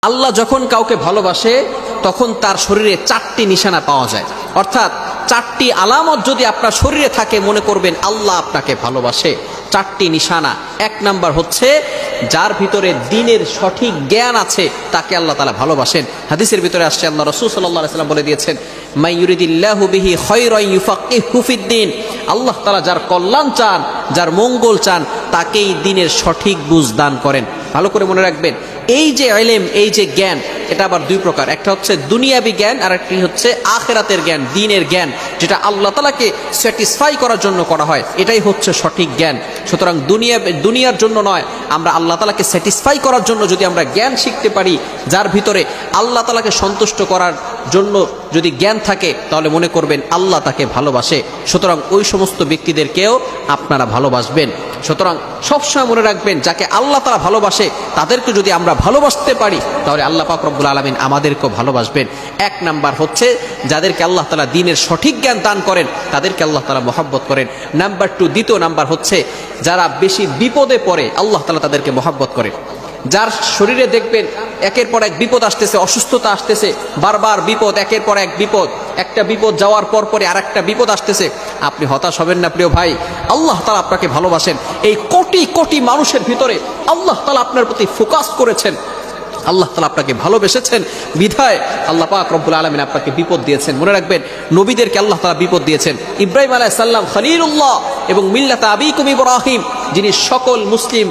আল্লাহ যখন কাউকে ভালোবাসে তখন তার শরীরে চারটি নিশানা পাওয়া যায়, অর্থাৎ চারটি আলামত যদি আপনার শরীরে থাকে মনে করবেন আল্লাহ আপনাকে ভালোবাসে। চারটি নিশানা। এক নাম্বার হচ্ছে যার ভিতরে দ্বীনের সঠিক জ্ঞান আছে তাকে আল্লাহ তাআলা ভালোবাসেন। হাদিসের ভিতরে আসছে আল্লাহ রাসূল সাল্লাল্লাহু আলাইহি ওয়াসাল্লাম বলে দিয়েছেন, মান ইউরিদিল্লাহু বিহি খায়রান ইউফাক্কিহু ফিদ্দীন। আল্লাহ তাআলা যার কল্যাণ চান, যার মঙ্গল চান, তাকেই দ্বীনের সঠিক বুঝ দান করেন। ভালো করে মনে রাখবেন, এই যে ইলম, এই যে জ্ঞান, এটা আবার দুই প্রকার। একটা হচ্ছে দুনিয়াবি জ্ঞান, আর একটি হচ্ছে আখিরাতের জ্ঞান, দ্বীনের জ্ঞান, যেটা আল্লাহ তাআলাকে স্যাটিসফাই করার জন্য করা হয়, এটাই হচ্ছে সঠিক জ্ঞান। সুতরাং দুনিয়ার জন্য নয়, আমরা আল্লাহ তাআলাকে স্যাটিসফাই করার জন্য যদি আমরা জ্ঞান শিখতে পারি, যার ভিতরে আল্লাহ তাআলাকে সন্তুষ্ট করার জন্য যদি জ্ঞান থাকে, তাহলে মনে করবেন আল্লাহ তাকে ভালোবাসে। সুতরাং ওই সমস্ত ব্যক্তিদেরকেও আপনারা ভালোবাসবেন। সুতরাং সবসময় মনে রাখবেন, যাকে আল্লাহ তাআলা ভালোবাসে তাদেরকে যদি আমরা ভালোবাসতে পারি, তাহলে আল্লাহ পাক রব্বুল আলামিন আমাদেরকেও ভালোবাসবেন। এক নাম্বার হচ্ছে যাদেরকে আল্লাহ তাআলা দ্বীনের সঠিক জ্ঞান দান করেন তাদেরকে আল্লাহ তাআলা মহব্বত করেন। নাম্বার 2, দ্বিতীয় নাম্বার হচ্ছে যারা বেশি বিপদে পড়ে আল্লাহ তাআলা তাদেরকে মহব্বত করেন। যার শরীরে দেখবেন একের পর এক বিপদ আসতেছে, অসুস্থতা আসতেছে, বারবার বিপদ, একের পর এক বিপদ, একটা বিপদ যাওয়ার পর পরে আরেকটা বিপদ আসতেছে, আপনি হতাশ হবেন না প্রিয় ভাই। আল্লাহ তাআলা আপনাকে ভালোবাসেন। এই কোটি কোটি মানুষের ভিতরে আল্লাহ তাআলা আপনার প্রতি ফোকাস করেছেন, আল্লাহ তাআলা আপনাকে ভালোবেসেছেন, বিধায় আল্লাহ পাক রব্বুল আলামিন আপনাকে বিপদ দিয়েছেন। মনে রাখবেন, নবীদেরকে আল্লাহ তাআলা বিপদ দিয়েছেন। ইব্রাহিম আলাইহিস সালাম খলিলুল্লাহ এবং মিল্লাত আবিকুম ইব্রাহিম, যিনি সকল মুসলিম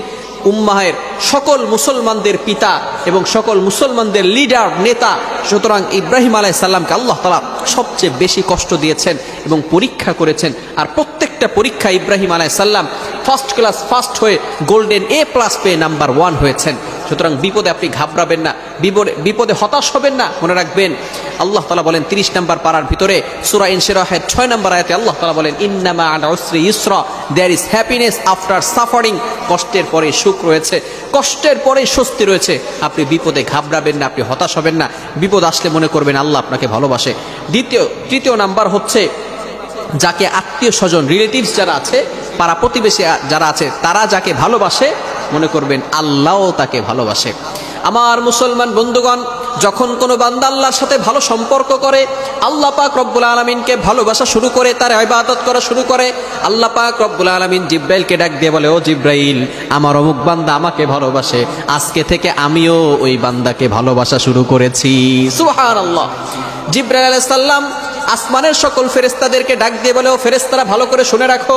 উম্মাহের, সকল মুসলমানদের পিতা এবং সকল মুসলমানদের লিডার, নেতা। সুতরাং ইব্রাহিম আলাইহিস সালামকে আল্লাহ তাআলা সবচেয়ে বেশি কষ্ট দিয়েছেন এবং পরীক্ষা করেছেন। আর প্রত্যেকটা পরীক্ষা ইব্রাহিম আলাইহিস সালাম ফার্স্ট ক্লাস ফার্স্ট হয়ে গোল্ডেন A+ পেয়ে নাম্বার 1 হয়েছেন। সুতরাং বিপদে আপনি ঘাবড়াবেন না, বিপদে হতাশ হবেন না। মনে রাখবেন, আল্লাহ তাআলা বলেন 30 নম্বর পারার ভিতরে সূরা ইনশিরাহের 6 নম্বর আয়াতে আল্লাহ তাআলা বলেন, ইন্না মা'আল উসরি ইউসরা, there is happiness after suffering. কষ্টের পরে সুখ রয়েছে, কষ্টের পরে স্বস্তি রয়েছে। আপনি বিপদে ঘাবড়াবেন না, আপনি হতাশ হবেন না। বিপদ আসলে মনে করবেন আল্লাহ আপনাকে ভালোবাসে। তৃতীয় নাম্বার হচ্ছে যাকে আত্মীয় স্বজন, রিলেটিভস যারা আছে, পাড়া প্রতিবেশী যারা আছে, তারা যাকে ভালোবাসে মনে করবেন আল্লাহও তাকে ভালোবাসে। আমার মুসলমান বন্ধুগণ, যখন কোনো বান্দা আল্লাহর সাথে ভালো সম্পর্ক করে, আল্লাহ পাক রব্বুল আলামিনকে ভালোবাসা শুরু করে, তার ইবাদত করা শুরু করে, আল্লাহ পাক রব্বুল আলামিন জিব্রাইলকে ডাক দিয়ে বলে, ও জিব্রাইল, আমার অমুক বান্দা আমাকে ভালোবাসে, আজকে থেকে আমিও ওই বান্দাকে ভালোবাসা শুরু করেছি। সুবহানাল্লাহ। জিব্রাইল আলাইহিস সালাম আসমানের সকল ফেরেশতাদেরকে ডাক দিয়ে বলে, ও ফেরেশতারা ভালো করে শুনে রাখো,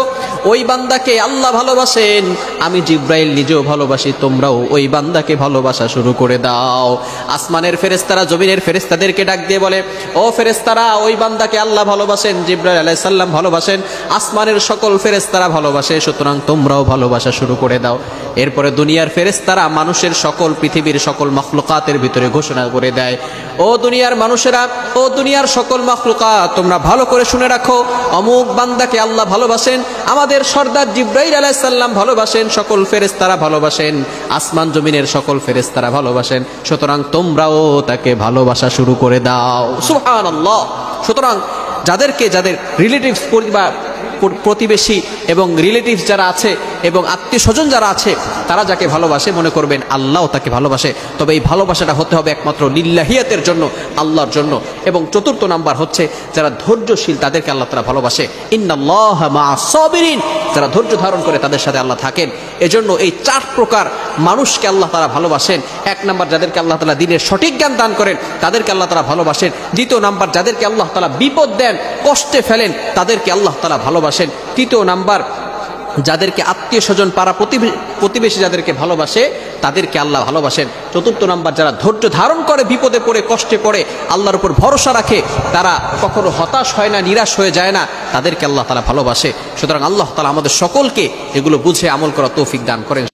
ওই বান্দাকে আল্লাহ ভালোবাসেন, আমি জিব্রাইল নিজেও ভালোবাসি, তোমরাও ওই বান্দাকে ভালোবাসা শুরু করে দাও। আসমানের ফেরেশতারা জমিনের ফেরেশতাদেরকে ডাক দিয়ে বলে, ও ফেরেশতারা, ওই বান্দাকে আল্লাহ ভালোবাসেন, জিব্রাইল আলাইহিস সালাম ভালোবাসেন, আসমানের সকল ফেরেশতারা ভালোবাসে, সুতরাং তোমরাও ভালোবাসা শুরু করে দাও। এরপরে দুনিয়ার ফেরেশতারা মানুষের সকল, পৃথিবীর সকল মাখলুকাতের ভিতরে ঘোষণা করে দেয়, ও দুনিয়ার মানুষেরা, ও দুনিয়ার সকল মাখলুকাত, তোমরা ভালো করে শুনে রাখো, অমুক বান্দাকে আল্লাহ ভালোবাসেন, আমাদের সর্দার জিব্রাইল আলাইহিস সালাম ভালোবাসেন, সকল ফেরেশতারা ভালোবাসেন, আসমান জমিনের সকল ফেরেশতারা ভালোবাসেন, সুতরাং তোমরাও তাকে ভালোবাসা শুরু করে দাও। সুবহানাল্লাহ। সুতরাং যাদের রিলেটিভস, প্রতিবেশী এবং রিলেটিভস যারা আছে এবং আত্মীয় স্বজন যারা আছে, তারা যাকে ভালোবাসে মনে করবেন আল্লাহও তাকে ভালোবাসে। তবে এই ভালোবাসাটা হতে হবে একমাত্র লিল্লাহিয়াতের জন্য, আল্লাহর জন্য। এবং চতুর্থ নাম্বার হচ্ছে যারা ধৈর্যশীল, তাদেরকে আল্লাহ তাআলা ভালোবাসে। ইন্নাল্লাহা মা'আস সাবিরিন, যারা ধৈর্য ধারণ করে তাদের সাথে আল্লাহ থাকেন। এজন্য এই 4 প্রকার মানুষকে আল্লাহ তাআলা ভালোবাসেন। এক নাম্বার যাদেরকে আল্লাহ তাআলা দ্বীনের সঠিক জ্ঞান দান করেন, তাদেরকে আল্লাহ তাআলা ভালোবাসেন। দ্বিতীয় নাম্বার যাদেরকে আল্লাহ তাআলা বিপদ দেন, কষ্টে ফেলেন, তাদেরকে আল্লাহ তাআলা ভালোবাসেন। তৃতীয় নাম্বার যাদেরকে আত্মীয় স্বজন, পাড়া প্রতিবেশী যাদেরকে ভালোবাসে, তাদেরকে আল্লাহ ভালোবাসেন। চতুর্থ নাম্বার যারা ধৈর্য ধারণ করে, বিপদে পড়ে, কষ্টে পড়ে, আল্লাহর উপর ভরসা রাখে, তারা কখনো হতাশ হয় না, নিরাশ হয়ে যায় না, তাদেরকে আল্লাহ তাআলা ভালোবাসে। সুতরাং আল্লাহ তাআলা আমাদের সকলকে এগুলো বুঝে আমল করা তৌফিক দান করেন।